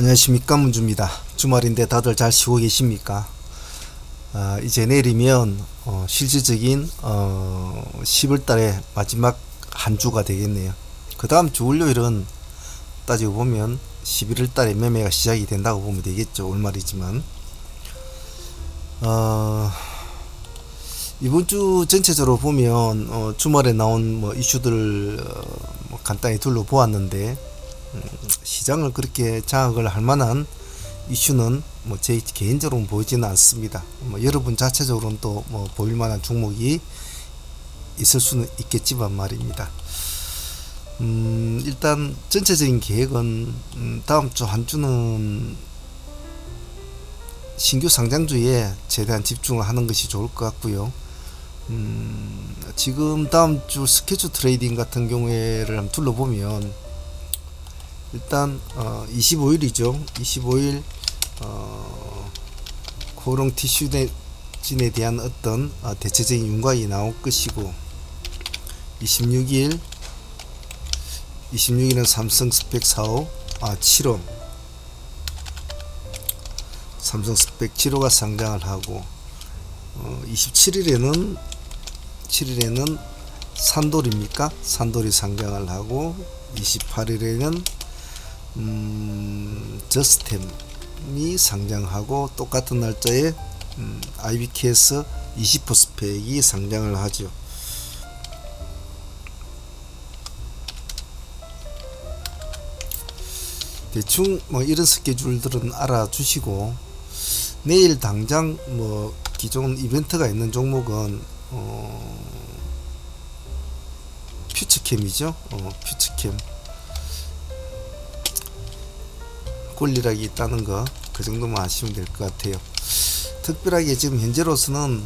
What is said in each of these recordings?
안녕하십니까, 문주입니다. 주말인데 다들 잘 쉬고 계십니까? 이제 내일이면 실질적인 10월달의 마지막 한 주가 되겠네요. 그 다음 주 월요일은 따지고 보면 11월달에 매매가 시작이 된다고 보면 되겠죠. 올말이지만 이번 주 전체적으로 보면 주말에 나온 이슈들 간단히 둘러보았는데, 시장을 그렇게 장악을 할 만한 이슈는 제 개인적으로는 보이지는 않습니다. 여러분 자체적으로는 또 보일 만한 종목이 있을 수는 있겠지만 말입니다. 일단 전체적인 계획은 다음 주 한 주는 신규 상장주에 최대한 집중을 하는 것이 좋을 것 같고요. 지금 다음 주 스케줄 트레이딩 같은 경우에를 한번 둘러보면, 일단 25일이죠. 25일 코롱 티슈진에 대한 어떤 대체적인 윤곽이 나올 것이고, 26일은 삼성 스펙 7호 삼성 스펙 7호가 상장을 하고, 27일에는 산돌이 상장을 하고, 28일에는 저스템이 상장하고, 똑같은 날짜에 IBKS 20% 스펙이 상장을 하죠. 대충 이런 스케줄들은 알아주시고, 내일 당장 기존 이벤트가 있는 종목은 퓨처캠이죠. 퓨처캠 권리락이 있다는 거, 그 정도만 아시면 될 것 같아요. 특별하게 지금 현재로서는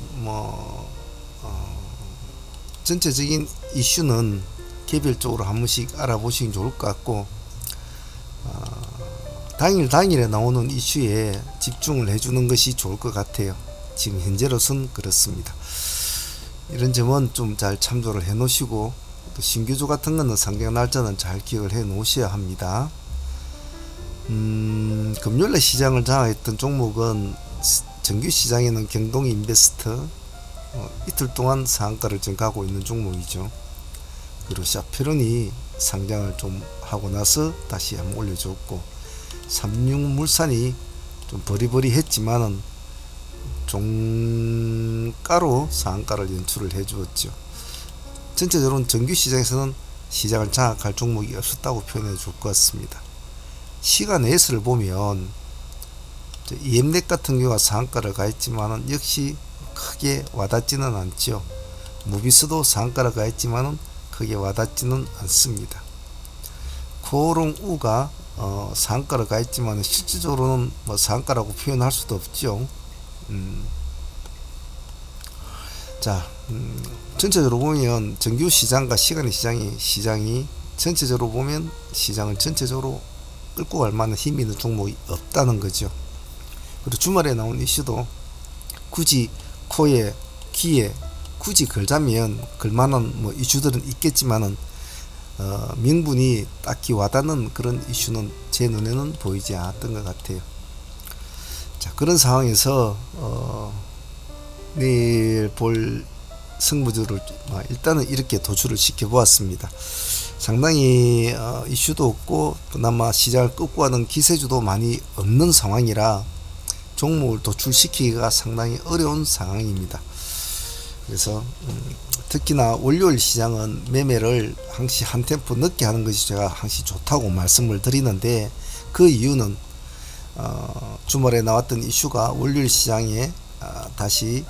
전체적인 이슈는 개별적으로 한 번씩 알아보시면 좋을 것 같고, 당일에 나오는 이슈에 집중을 해주는 것이 좋을 것 같아요. 지금 현재로서는 그렇습니다. 이런 점은 좀 잘 참조를 해 놓으시고, 또 신규주 같은 거는 상장 날짜는 잘 기억을 해 놓으셔야 합니다. 금요일에 시장을 장악했던 종목은 정규 시장에는 경동인베스트 이틀 동안 상한가를 지금 가고 있는 종목이죠. 그리고 샤페론이 상장을 좀 하고 나서 다시 한번 올려줬고, 삼육물산이 좀 버리버리했지만은 종가로 상한가를 연출을 해주었죠. 전체적으로는 정규 시장에서는 시장을 장악할 종목이 없었다고 표현해 줄 것 같습니다. 시간 S를 보면 EM넷 같은 경우가 상한가를 가했지만은 역시 크게 와닿지는 않죠. 무비스도 상한가를 가했지만은 크게 와닿지는 않습니다. 코오롱우가 상한가를 가했지만 실질적으로는 상한가라고 표현할 수도 없죠. 전체적으로 보면 정규 시장과 시간의 시장이 전체적으로 보면 시장을 전체적으로 끌고 갈 만한 힘이 있는 종목이 없다는 거죠. 그리고 주말에 나온 이슈도 굳이 코에 귀에 굳이 걸자면 걸만한 이슈들은 있겠지만은 명분이 딱히 와닿는 그런 이슈는 제 눈에는 보이지 않았던 것 같아요. 그런 상황에서 내일 볼 승부주를 일단은 이렇게 도출을 시켜 보았습니다. 상당히 이슈도 없고, 그나마 시장을 끌고 가는 기세주도 많이 없는 상황이라 종목을 도출시키기가 상당히 어려운 상황입니다. 그래서 특히나 월요일 시장은 매매를 항시 한 템포 늦게 하는 것이 제가 항시 좋다고 말씀을 드리는데, 그 이유는 주말에 나왔던 이슈가 월요일 시장에 다시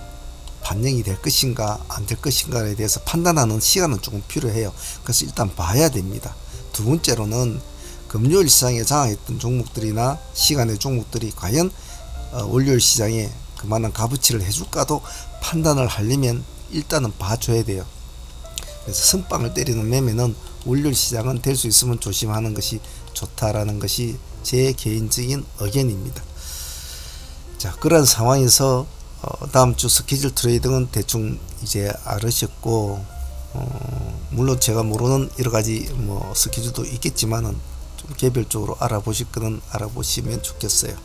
반영이 될 것인가 안 될 것인가에 대해서 판단하는 시간은 조금 필요해요. 그래서 일단 봐야 됩니다. 두 번째로는 금요일 시장에 장악했던 종목들이나 시간의 종목들이 과연 월요일 시장에 그만한 값어치를 해줄까도 판단을 하려면 일단은 봐줘야 돼요. 그래서 선빵을 때리는 매매는 월요일 시장은 될 수 있으면 조심하는 것이 좋다라는 것이 제 개인적인 의견입니다. 그런 상황에서 다음 주 스케줄 트레이딩은 대충 이제 알으셨고, 물론 제가 모르는 여러가지 스케줄도 있겠지만은 좀 개별적으로 알아보실 거는 알아보시면 좋겠어요.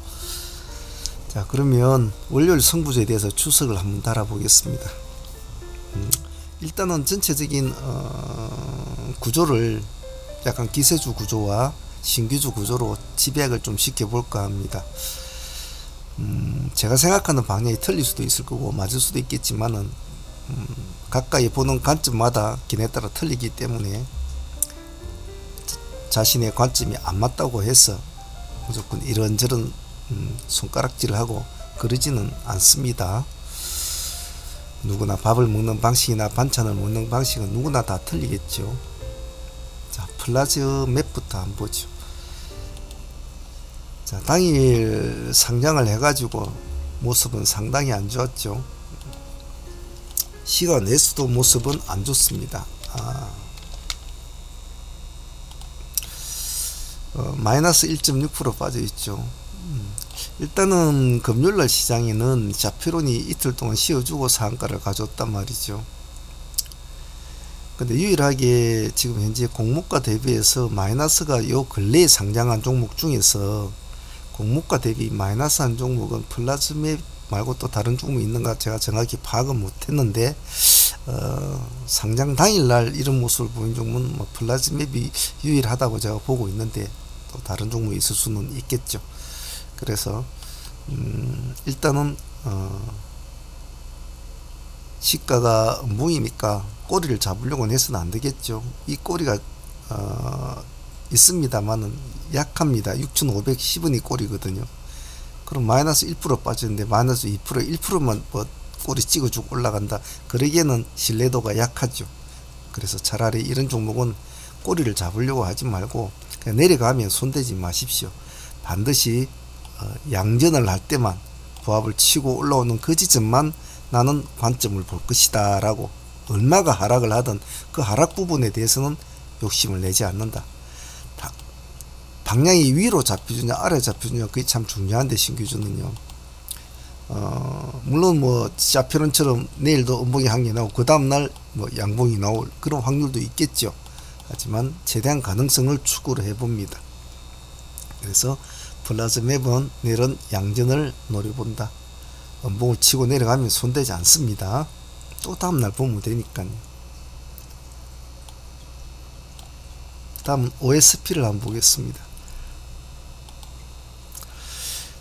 자, 그러면 월요일 승부조에 대해서 추석을 한번 달아보겠습니다. 일단은 전체적인 구조를 약간 기세주 구조와 신규주 구조로 집약을 좀 시켜볼까 합니다. 제가 생각하는 방향이 틀릴 수도 있을 거고 맞을 수도 있겠지만은 가까이 보는 관점마다 기내에 따라 틀리기 때문에 자신의 관점이 안 맞다고 해서 무조건 이런저런 손가락질을 하고 그러지는 않습니다. 누구나 밥을 먹는 방식이나 반찬을 먹는 방식은 누구나 다 틀리겠죠. 자, 플라즈 맵부터 한번 보죠. 자, 당일 상장을 해가지고 모습은 상당히 안 좋았죠. 시간 내수도 모습은 안 좋습니다. 마이너스 1.6% 빠져있죠. 일단은 금요일날 시장에는 자폐론이 이틀 동안 씌워주고 상한가를 가져왔단 말이죠. 근데 유일하게 지금 현재 공모가 대비해서 마이너스가 요 근래에 상장한 종목 중에서 공모가 대비 마이너스한 종목은 플라즈맵 말고 또 다른 종목이 있는가 제가 정확히 파악은 못했는데 상장 당일날 이런 모습을 보인 종목은 뭐 플라즈맵이 유일하다고 제가 보고 있는데 또 다른 종목이 있을 수는 있겠죠. 그래서 일단은 시가가 무이니까 꼬리를 잡으려고 해서는 안 되겠죠. 이 꼬리가 있습니다만은 약합니다. 6,510원이 꼬리거든요. 그럼 마이너스 1% 빠졌는데 마이너스 2% 1%만 뭐 꼬리 찍어주고 올라간다. 그러기에는 신뢰도가 약하죠. 그래서 차라리 이런 종목은 꼬리를 잡으려고 하지 말고 그냥 내려가면 손대지 마십시오. 반드시 양전을 할 때만 부합을 치고 올라오는 그 지점만 나는 관점을 볼 것이다 라고 얼마가 하락을 하든 그 하락 부분에 대해서는 욕심을 내지 않는다. 방향이 위로 잡혀주냐 아래 잡혀주냐 그게 참 중요한데 신규주는요. 물론 뭐 자표론처럼 내일도 음봉이 한 개 나오고 그 다음날 뭐 양봉이 나올 그런 확률도 있겠죠. 하지만 최대한 가능성을 추구를 해봅니다. 그래서 플라즈맵은 내일은 양전을 노려본다. 음봉을 치고 내려가면 손대지 않습니다. 또 다음날 보면 되니까요. 다음은 OSP를 한번 보겠습니다.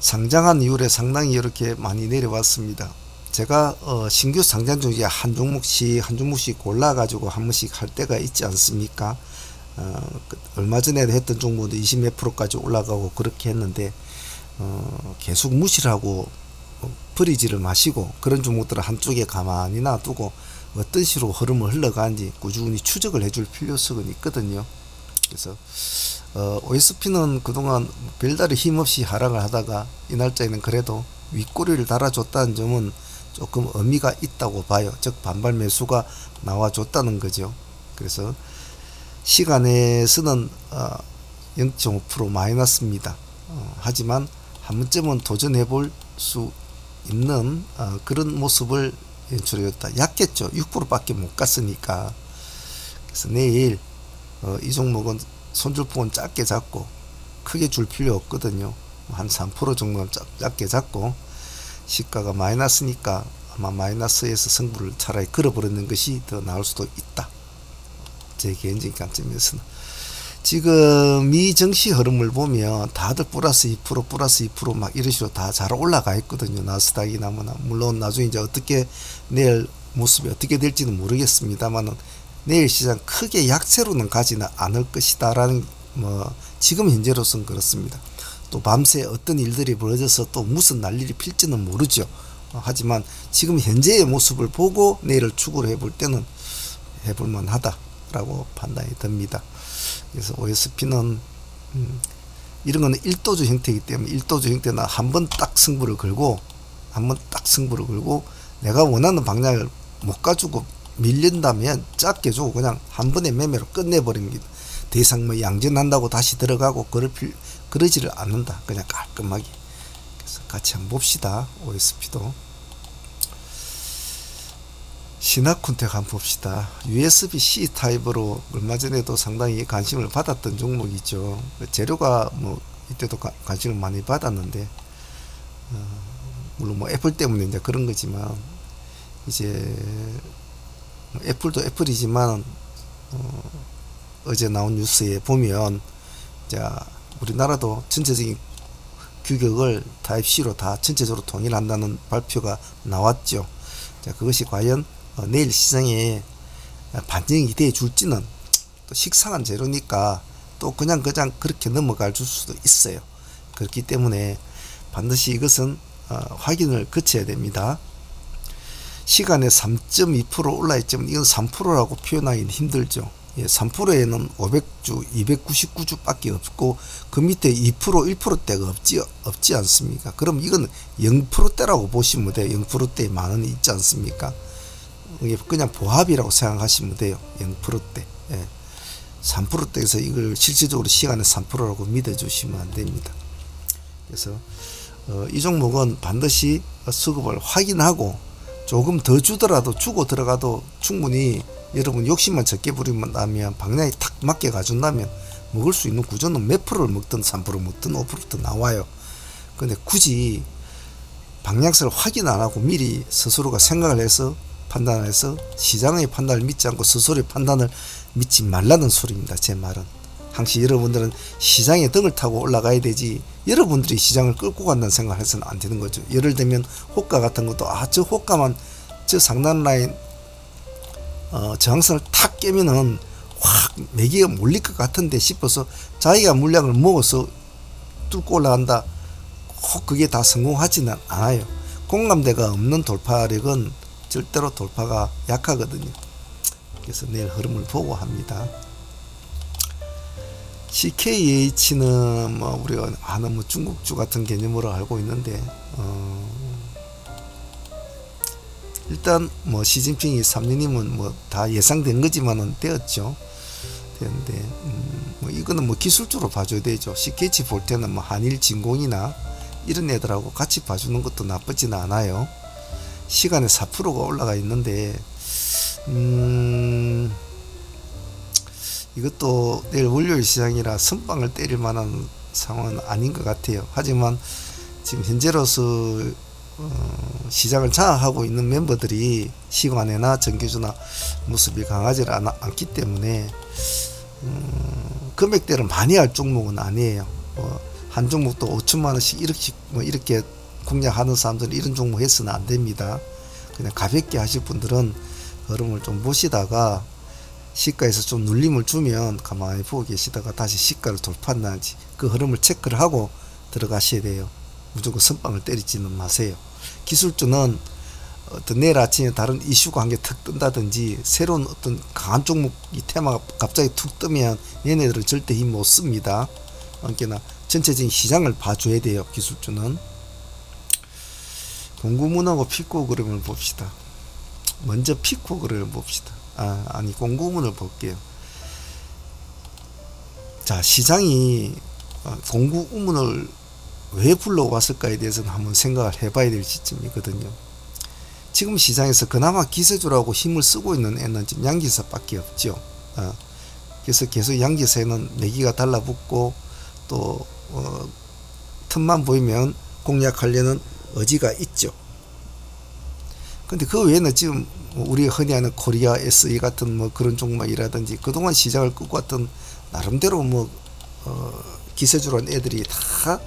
상장한 이후에 상당히 이렇게 많이 내려왔습니다. 제가 신규 상장 중에 한 종목씩 골라가지고 한 번씩 할 때가 있지 않습니까? 얼마 전에 했던 종목도 20몇 프로까지 올라가고 그렇게 했는데 계속 무시를 하고 버리지를 마시고 그런 종목들을 한쪽에 가만히 놔두고 어떤 식으로 흐름을 흘러가는지 꾸준히 추적을 해줄 필요성은 있거든요. 그래서 OSP는 그동안 별다른 힘없이 하락을 하다가 이 날짜에는 그래도 윗꼬리를 달아줬다는 점은 조금 의미가 있다고 봐요. 즉 반발 매수가 나와줬다는 거죠. 그래서 시간에서는 0.5% 마이너스입니다. 하지만 한 번쯤은 도전해 볼 수 있는 그런 모습을 연출해줬다. 약했죠. 6% 밖에 못 갔으니까. 그래서 내일 이 종목은 손줄폭은 짧게 잡고 크게 줄 필요 없거든요. 한 3% 정도는 짧게 잡고 시가가 마이너스니까 아마 마이너스에서 승부를 차라리 걸어버리는 것이 더 나을 수도 있다. 제 개인적인 관점에서는. 지금 이 증시 흐름을 보면 다들 플러스 2% 막 이런 식으로 다 잘 올라가 있거든요. 나스닥이나 뭐나. 물론 나중에 이제 어떻게 내일 모습이 어떻게 될지는 모르겠습니다만은 내일 시장 크게 약세로는 가지는 않을 것이다 라는 뭐 지금 현재로서는 그렇습니다. 또 밤새 어떤 일들이 벌어져서 또 무슨 난리를 필지는 모르죠. 하지만 지금 현재의 모습을 보고 내일을 추구를 해볼 때는 해볼만 하다 라고 판단이 듭니다. 그래서 OSP는 이런 거는 1도주 형태이기 때문에 1도주 형태는 한번 딱 승부를 걸고 내가 원하는 방향을 못 가지고 밀린다면 짧게 주고 그냥 한 번의 매매로 끝내버립니다. 더 이상 뭐 양전한다고 다시 들어가고 그러지를 않는다. 그냥 깔끔하게. 그래서 같이 한번 봅시다. OSP도. 신화콘텍 한번 봅시다. USB-C 타입으로 얼마 전에도 상당히 관심을 받았던 종목이죠. 재료가 뭐 이때도 관심을 많이 받았는데, 물론 뭐 애플 때문에 이제 그런 거지만, 이제 애플도 애플이지만 어제 나온 뉴스에 보면, 자, 우리나라도 전체적인 규격을 타입C로 다 전체적으로 통일한다는 발표가 나왔죠. 자, 그것이 과연 내일 시장에 반영이 돼 줄지는, 또 식상한 재료니까 또 그냥 그렇게 넘어갈 수도 있어요. 그렇기 때문에 반드시 이것은 확인을 거쳐야 됩니다. 시간에 3.2% 올라있지만 이건 3%라고 표현하기는 힘들죠. 3%에는 500주, 299주 밖에 없고 그 밑에 2%, 1%대가 없지 않습니까? 그럼 이건 0%대라고 보시면 돼요. 0%대에 만원이 있지 않습니까? 그냥 보합이라고 생각하시면 돼요. 0%대. 3%대에서 이걸 실질적으로 시간에 3%라고 믿어주시면 안 됩니다. 그래서 이 종목은 반드시 수급을 확인하고 조금 더 주더라도, 주고 들어가도 충분히 여러분 욕심만 적게 부리면 방향이 탁 맞게 가준다면 먹을 수 있는 구조는 몇 프로를 먹든 3% 먹든 5% 나와요. 근데 굳이 방향성을 확인 안 하고 미리 스스로가 생각을 해서 판단을 해서 시장의 판단을 믿지 않고 스스로의 판단을 믿지 말라는 소리입니다. 제 말은 항상 여러분들은 시장에 등을 타고 올라가야 되지, 여러분들이 시장을 끌고 간다는 생각을 해서는 안 되는 거죠. 예를 들면 호가 같은 것도, 저 호가만 저 상단 라인 저항선을 탁 깨면은 확 매기가 몰릴 것 같은데 싶어서 자기가 물량을 먹어서 뚫고 올라간다, 그게 다 성공하지는 않아요. 공감대가 없는 돌파력은 절대로 돌파가 약하거든요. 그래서 내일 흐름을 보고 합니다. CKH는 뭐 우리가 아는 뭐 중국주 같은 개념으로 알고 있는데, 일단 뭐 시진핑이 3년이면 뭐 다 예상된 거지만은 되었죠. 되는데 뭐 이거는 뭐 기술적으로 봐줘야 되죠. CKH 볼 때는 뭐 한일진공이나 이런 애들하고 같이 봐주는 것도 나쁘지는 않아요. 시간에 4%가 올라가 있는데 이것도 내일 월요일 시장이라 선빵을 때릴 만한 상황은 아닌 것 같아요. 하지만 지금 현재로서 시장을 장악하고 있는 멤버들이 시간에나 정규주나 모습이 강하지 않기 때문에 금액대를 많이 할 종목은 아니에요. 한 종목도 5천만원씩 이렇게 공략하는 사람들은 이런 종목 해서는 안 됩니다. 그냥 가볍게 하실 분들은 흐름을 좀 보시다가 시가에서 좀 눌림을 주면 가만히 보고 계시다가 다시 시가를 돌파하는지 그 흐름을 체크를 하고 들어가셔야 돼요. 무조건 선빵을 때리지는 마세요. 기술주는 내일 아침에 다른 이슈가 한 개 턱 뜬다든지 새로운 어떤 강한 종목 이 테마가 갑자기 툭 뜨면 얘네들은 절대 힘 못 씁니다. 그러니까 전체적인 시장을 봐줘야 돼요. 기술주는. 공구문하고 피코 그림을 봅시다. 먼저 피코 그림을 봅시다. 아니 공구문을 볼게요. 자, 시장이 공구문을 왜 불러왔을까에 대해서는 한번 생각을 해봐야 될 시점이거든요. 지금 시장에서 그나마 기세주라고 힘을 쓰고 있는 애는 지금 양기사밖에 없죠. 그래서 계속 양기사에는 매기가 달라붙고 또 틈만 보이면 공략하려는 의지가 있죠. 근데 그 외에는 지금 우리 흔히 하는 코리아 SE 같은 뭐 그런 종목이라든지 그동안 시장을 끌고 왔던 나름대로 뭐 기세주란 애들이 다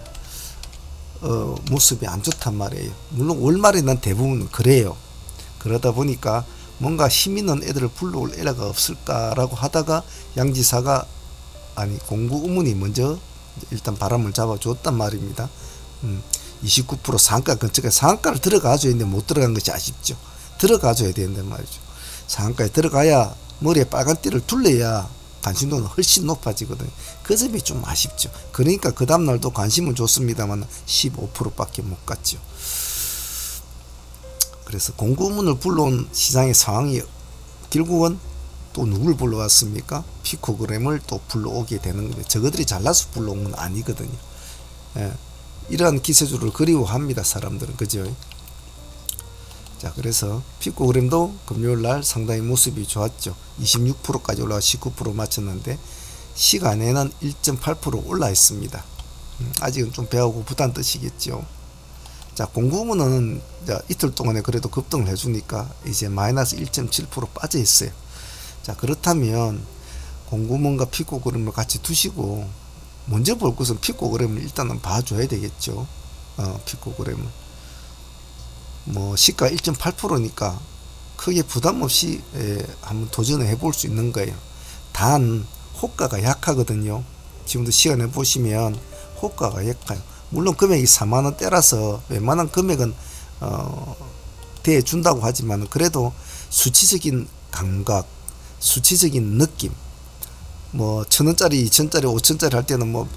모습이 안 좋단 말이에요. 물론 월말에는 대부분 그래요. 그러다 보니까 뭔가 힘 있는 애들을 불러올 애가 없을까라고 하다가 양지사가 공구우문이 먼저 일단 바람을 잡아줬단 말입니다. 29% 상가 근처에 상가를 들어가줘야 되는데 못 들어간 것이 아쉽죠. 들어가줘야 된단 말이죠. 상가에 들어가야 머리에 빨간 띠를 둘러야 관심도는 훨씬 높아지거든요. 그 점이 좀 아쉽죠. 그러니까 그 다음날도 관심은 좋습니다만 15%밖에 못 갔죠. 그래서 공구문을 불러온 시장의 상황이 결국은 또 누굴 불러왔습니까? 피코그램을 또 불러오게 되는 겁니다. 저거들이 잘나서 불러온 건 아니거든요. 이러한 기세주를 그리워합니다. 사람들은. 그죠? 자, 그래서 피코그램도 금요일날 상당히 모습이 좋았죠. 26%까지 올라가 19% 맞췄는데 시간에는 1.8% 올라 있습니다. 아직은 좀 배하고 부단 뜻이겠죠. 자, 공구문은 이틀 동안에 그래도 급등을 해주니까 이제 마이너스 1.7% 빠져 있어요. 자, 그렇다면 공구문과 피코그램을 같이 두시고 먼저 볼 것은 피코그램을 일단은 봐줘야 되겠죠. 피코그램을 뭐 시가 1.8%니까 크게 부담 없이 한번 도전을 해볼 수 있는 거예요. 단 호가가 약하거든요. 지금도 시간에 보시면 호가가 약해요. 물론 금액이 4만원대라서 웬만한 금액은 대준다고 하지만 그래도 수치적인 감각, 수치적인 느낌, 뭐 1000원짜리 2000원짜리 5000원짜리 할 때는 뭐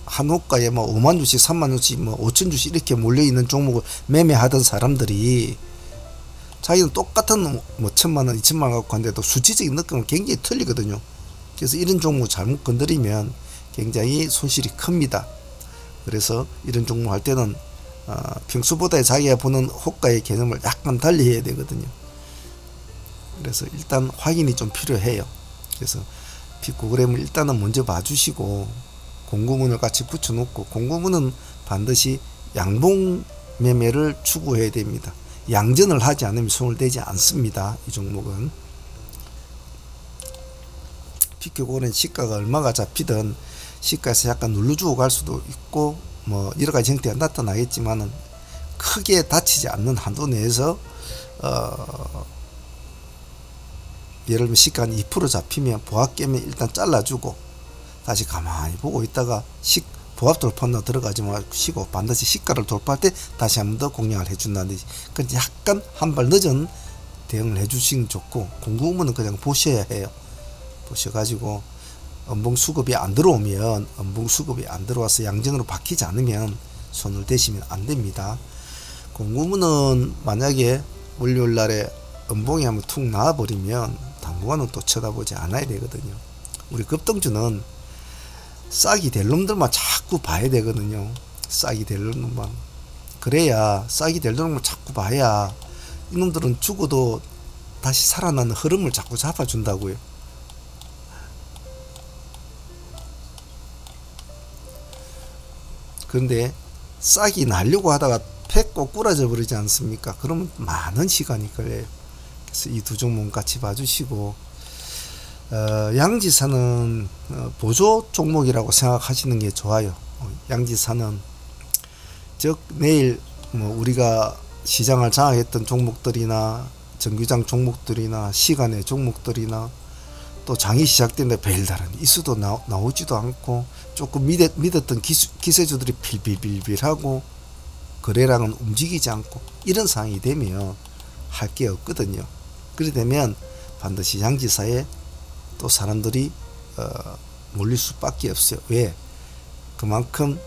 한 호가에 뭐 5만주씩 3만주씩 뭐 5000주씩 이렇게 몰려있는 종목을 매매하던 사람들이 자기는 똑같은 뭐 1000만원 2000만원 갖고 한데도 수치적인 느낌은 굉장히 틀리거든요. 그래서 이런 종목 잘못 건드리면 굉장히 손실이 큽니다. 그래서 이런 종목 할 때는 평소보다 자기가 보는 호가의 개념을 약간 달리 해야 되거든요. 그래서 일단 확인이 좀 필요해요. 그래서 피코그램을 일단은 먼저 봐주시고 공구문을 같이 붙여놓고, 공구문은 반드시 양봉 매매를 추구해야 됩니다. 양전을 하지 않으면 손을 대지 않습니다. 이 종목은 피코그램 시가가 얼마가 잡히든 시가에서 약간 눌러주고 갈 수도 있고 뭐 여러가지 형태가 나타나겠지만은 크게 다치지 않는 한도 내에서 예를 들면 시가 한 2% 잡히면 보합 깨면 일단 잘라주고 다시 가만히 보고 있다가 보합 돌파나 들어가지 마시고 반드시 시가를 돌파할 때 다시 한 번 더 공략을 해준다는 듯이 약간 한 발 늦은 대응을 해주시면 좋고, 공구문은 그냥 보셔야 해요. 보셔가지고 음봉 수급이 안 들어오면, 음봉 수급이 안 들어와서 양정으로 바뀌지 않으면 손을 대시면 안 됩니다. 공구문은 만약에 월요일날에 음봉이 한번 툭 나와버리면 당분간은 또 쳐다보지 않아야 되거든요. 우리 급등주는 싹이 될 놈들만 자꾸 봐야 되거든요. 싹이 될 놈만. 그래야 싹이 될 놈을 자꾸 봐야 이놈들은 죽어도 다시 살아나는 흐름을 자꾸 잡아준다고요. 그런데 싹이 나려고 하다가 팩 꼬꾸라져 버리지 않습니까? 그러면 많은 시간이 걸려요. 그래서 이 두 종목 같이 봐주시고, 양지사는 보조 종목이라고 생각하시는 게 좋아요. 양지사는 즉 내일 뭐 우리가 시장을 장악했던 종목들이나 정규장 종목들이나 시간의 종목들이나 또 장이 시작되는데 별다른 이슈도 나오지도 않고 조금 믿었던 기세주들이 빌빌빌빌하고 거래량은 움직이지 않고 이런 상황이 되면 할 게 없거든요. 그래 되면 반드시 양지사에 또 사람들이 몰릴 수밖에 없어요. 왜? 그만큼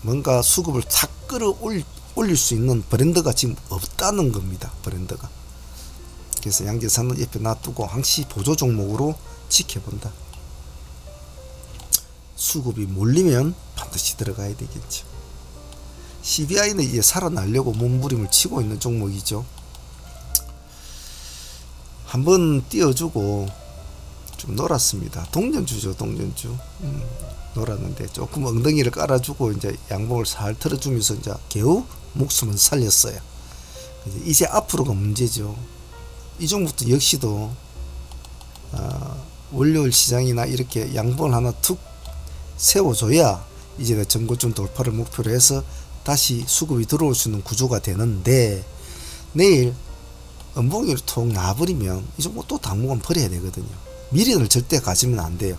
뭔가 수급을 탁 끌어올릴 수 있는 브랜드가 지금 없다는 겁니다. 브랜드가. 그래서 양지사는 옆에 놔두고 항시 보조 종목으로 지켜본다. 수급이 몰리면 반드시 들어가야 되겠죠. CBI는 이제 살아나려고 몸부림을 치고 있는 종목이죠. 한번 띄워주고 좀 놀았습니다. 동전주죠, 동전주. 놀았는데 조금 엉덩이를 깔아주고 이제 양봉을 살 틀어주면서 이제 겨우 목숨은 살렸어요. 이제 앞으로가 문제죠. 이 종목도 역시도 월요일 시장이나 이렇게 양봉을 하나 툭 세워줘야 이제 전고점 돌파를 목표로 해서 다시 수급이 들어올 수 있는 구조가 되는데, 내일 음봉이로 톡 나와버리면 이 종목 또 당분간 버려야 되거든요. 미련을 절대 가지면 안 돼요.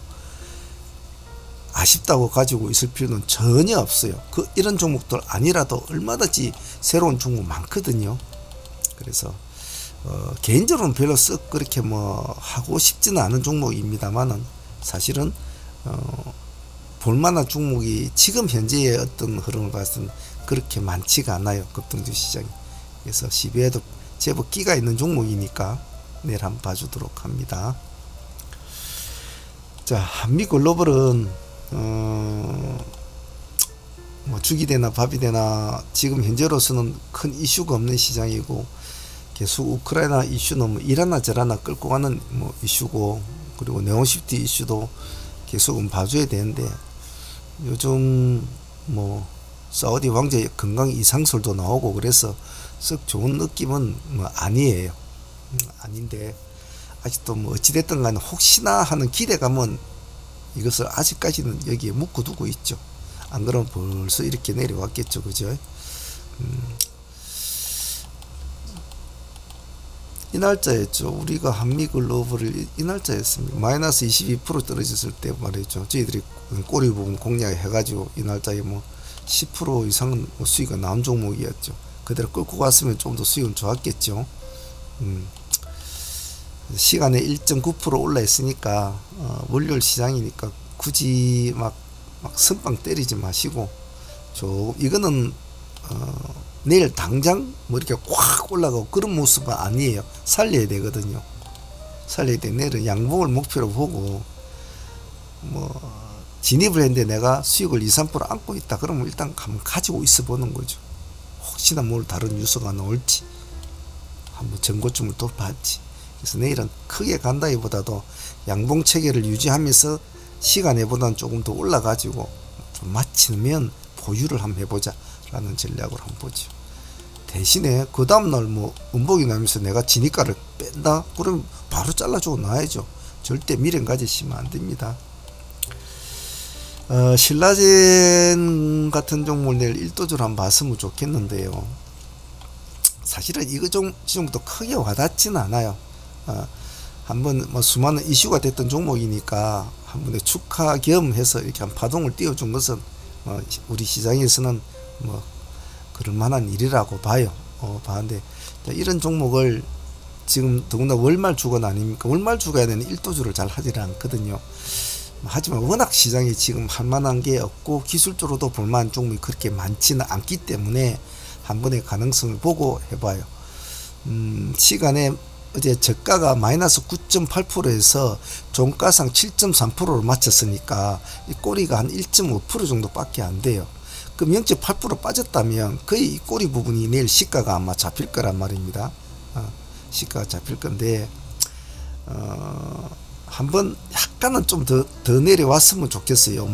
아쉽다고 가지고 있을 필요는 전혀 없어요. 이런 종목들 아니라도 얼마든지 새로운 종목 많거든요. 그래서 개인적으로는 별로 썩 그렇게 뭐 하고 싶지는 않은 종목입니다만은 사실은 볼만한 종목이 지금 현재의 어떤 흐름을 봐서는 그렇게 많지가 않아요. 급등주 시장이. 그래서 CB에도 제법 끼가 있는 종목이니까 내일 한번 봐주도록 합니다. 자, 한미글로벌은 뭐 죽이 되나 밥이 되나 지금 현재로서는 큰 이슈가 없는 시장이고, 계속 우크라이나 이슈는 뭐 이라나 저라나 끌고 가는 뭐 이슈고, 그리고 네오시프트 이슈도 계속은 봐줘야 되는데, 요즘 뭐 사우디 왕자의 건강 이상설도 나오고 그래서 썩 좋은 느낌은 뭐 아니에요. 아닌데 아직도 뭐 어찌됐든 간에 혹시나 하는 기대감은 이것을 아직까지는 여기에 묶어두고 있죠. 안 그러면 벌써 이렇게 내려왔겠죠. 그죠? 이 날짜였죠. 우리가 한미글로벌을 이 날짜였습니다. 마이너스 22% 떨어졌을 때 말이죠. 저희들이 꼬리 부분 공략해가지고 이 날짜에 뭐 10% 이상은 수익이 나온 종목이었죠. 그대로 끌고 갔으면 좀 더 수익은 좋았겠죠. 시간에 1.9% 올라 있으니까 월요일 시장이니까 굳이 막 선빵 때리지 마시고, 이거는 내일 당장 뭐 이렇게 꽉 올라가고 그런 모습은 아니에요. 살려야 되거든요. 살려야 돼. 내일은 양봉을 목표로 보고, 뭐 진입을 했는데 내가 수익을 2~3% 안고 있다 그러면 일단 한번 가지고 있어 보는 거죠. 혹시나 뭘 다른 뉴스가 나올지 한번 전고점을 또 봤지. 그래서 내일은 크게 간다기보다도 양봉 체계를 유지하면서 시간에보다는 조금 더 올라가지고 좀 마치면 보유를 한번 해보자 라는 전략으로 한번 보죠. 대신에 그 다음날 뭐 음복이 나면서 내가 진입가를 뺀다 그러면 바로 잘라주고 놔야죠. 절대 미련 가지시면 안 됩니다. 신라젠 같은 종목을 내일 1도주로 한번 봤으면 좋겠는데요. 사실은 이거 정도 크게 와닿지는 않아요. 한번 뭐 수많은 이슈가 됐던 종목이니까 한 번에 축하 겸해서 이렇게 한 파동을 띄워준 것은 우리 시장에서는 뭐 그럴 만한 일이라고 봐요. 봤는데 이런 종목을 지금 더구나 월말 주간 아닙니까? 월말 주간에는 1도주를 잘 하지는 않거든요. 하지만 워낙 시장이 지금 할 만한 게 없고 기술적으로도 볼만한 종목이 그렇게 많지는 않기 때문에 한 번의 가능성을 보고 해봐요. 시간에 어제 저가가 마이너스 9.8%에서 종가상 7.3%로 맞췄으니까 이 꼬리가 한 1.5% 정도밖에 안 돼요. 그럼 0.8% 빠졌다면 거의 이 꼬리 부분이 내일 시가가 아마 잡힐 거란 말입니다. 시가가 잡힐 건데 한번 약간은 좀 더 내려왔으면 좋겠어요.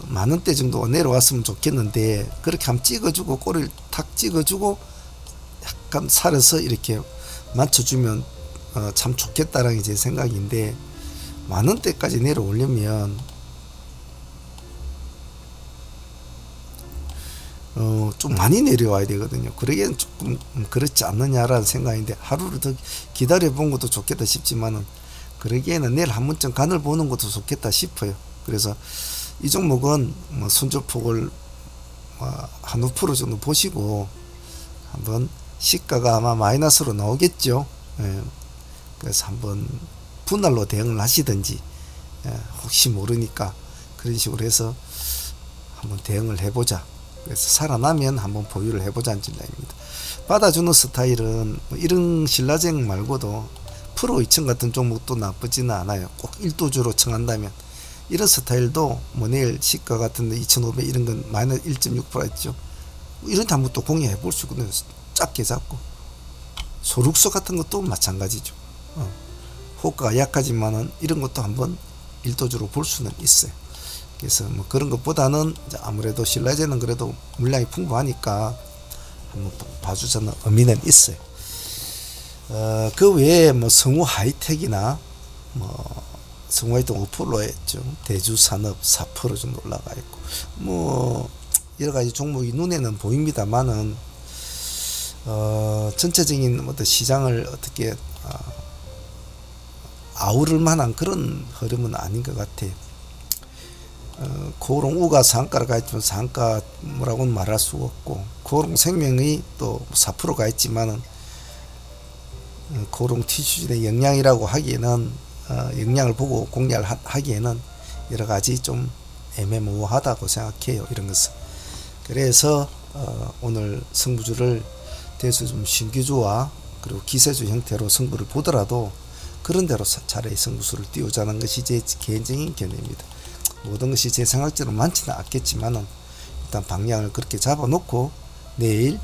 만원대 정도 내려왔으면 좋겠는데, 그렇게 한번 찍어주고 꼬리를 탁 찍어주고 약간 살아서 이렇게 맞춰주면 참 좋겠다라는 게 제 생각인데, 만원대까지 내려오려면 좀 많이 내려와야 되거든요. 그러기엔 조금 그렇지 않느냐라는 생각인데, 하루를 더 기다려 본 것도 좋겠다 싶지만은 그러기에는 내일 한 번쯤 간을 보는 것도 좋겠다 싶어요. 그래서 이 종목은 뭐 손절폭을 한 5% 정도 보시고 한번 시가가 아마 마이너스로 나오겠죠. 예. 그래서 한번 분할로 대응을 하시든지, 혹시 모르니까 그런 식으로 해서 한번 대응을 해보자. 그래서 살아나면 한번 보유를 해보자는 전략입니다. 받아주는 스타일은 뭐 이런 신라젠 말고도 프로 2000 같은 종목도 나쁘지는 않아요. 꼭 1도주로 청한다면. 이런 스타일도 뭐 내일 시가 같은데 2500 이런 건 마이너스 1.6% 했죠. 이런 데 한번 또 공략해 볼 수 있거든요. 작게 잡고. 소룩소 같은 것도 마찬가지죠. 호가가 약하지만은 이런 것도 한번 1도주로 볼 수는 있어요. 그래서 뭐 그런 것보다는 이제 아무래도 신라젠은 그래도 물량이 풍부하니까 한번 봐주자는 의미는 있어요. 그 외에 뭐 성우 하이텍이나 뭐 성우 하이텍 5% 했죠. 대주산업 4% 정도 올라가 있고, 뭐 여러 가지 종목이 눈에는 보입니다만은 전체적인 어떤 시장을 어떻게 아우를 만한 그런 흐름은 아닌 것 같아요. 고롱우가 상가를 가 있지만 상가 뭐라고는 말할 수가 없고, 고롱생명이 또 4%가 있지만은 고롱 티슈진의 영향이라고 하기에는 영향을 보고 공략을 하기에는 여러 가지 좀 애매모호하다고 생각해요. 이런 것은. 그래서 오늘 승부주를 대수 좀 신규주와 그리고 기세주 형태로 승부를 보더라도 그런 대로 차라리 승부수를 띄우자는 것이 제 개인적인 견해입니다. 모든 것이 제 생각대로 많지는 않겠지만은 일단 방향을 그렇게 잡아놓고 내일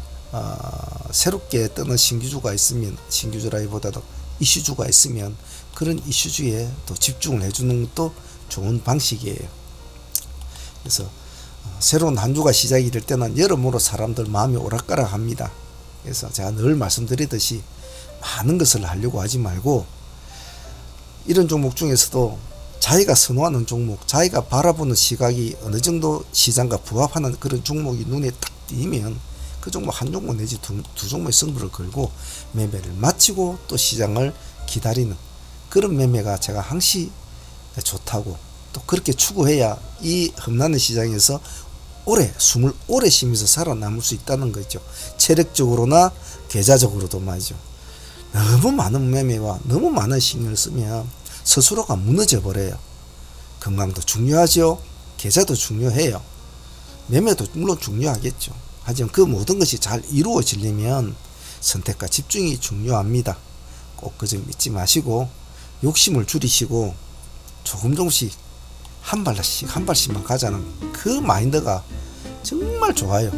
새롭게 뜨는 신규주가 있으면, 신규주라기보다도 이슈주가 있으면 그런 이슈주에 또 집중을 해주는 것도 좋은 방식이에요. 그래서 새로운 한 주가 시작이 될 때는 여러모로 사람들 마음이 오락가락합니다. 그래서 제가 늘 말씀드리듯이 많은 것을 하려고 하지 말고 이런 종목 중에서도 자기가 선호하는 종목, 자기가 바라보는 시각이 어느 정도 시장과 부합하는 그런 종목이 눈에 딱 띄면 그 종목 한 종목 내지 두 종목의 승부를 걸고 매매를 마치고 또 시장을 기다리는 그런 매매가 제가 항시 좋다고, 또 그렇게 추구해야 이 험난한 시장에서 숨을 오래 쉬면서 살아남을 수 있다는 거죠. 체력적으로나 계좌적으로도 말이죠. 너무 많은 매매와 너무 많은 신경을 쓰면 스스로가 무너져 버려요. 건강도 중요하죠. 계좌도 중요해요. 매매도 물론 중요하겠죠. 하지만 그 모든 것이 잘 이루어지려면 선택과 집중이 중요합니다. 꼭 그 점 잊지 마시고 욕심을 줄이시고 조금씩 한 발씩만 가자는 그 마인드가 정말 좋아요.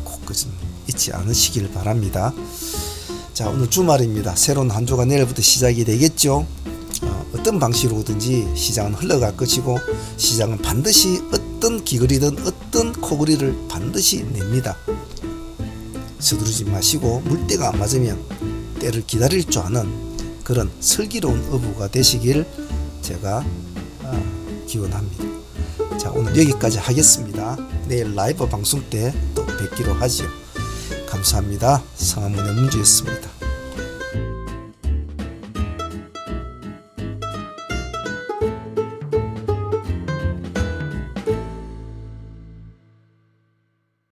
꼭 그 점 잊지 않으시길 바랍니다. 자, 오늘 주말입니다. 새로운 한 주가 내일부터 시작이 되겠죠. 어떤 방식으로든지 시장은 흘러갈 것이고 시장은 반드시 어떤 기거리든 어떤 코거리를 반드시 냅니다. 서두르지 마시고 물때가 안 맞으면 때를 기다릴 줄 아는 그런 슬기로운 어부가 되시길 제가 기원합니다. 자, 오늘 여기까지 하겠습니다. 내일 라이브 방송 때 또 뵙기로 하죠. 감사합니다. 성함문의 문주였습니다.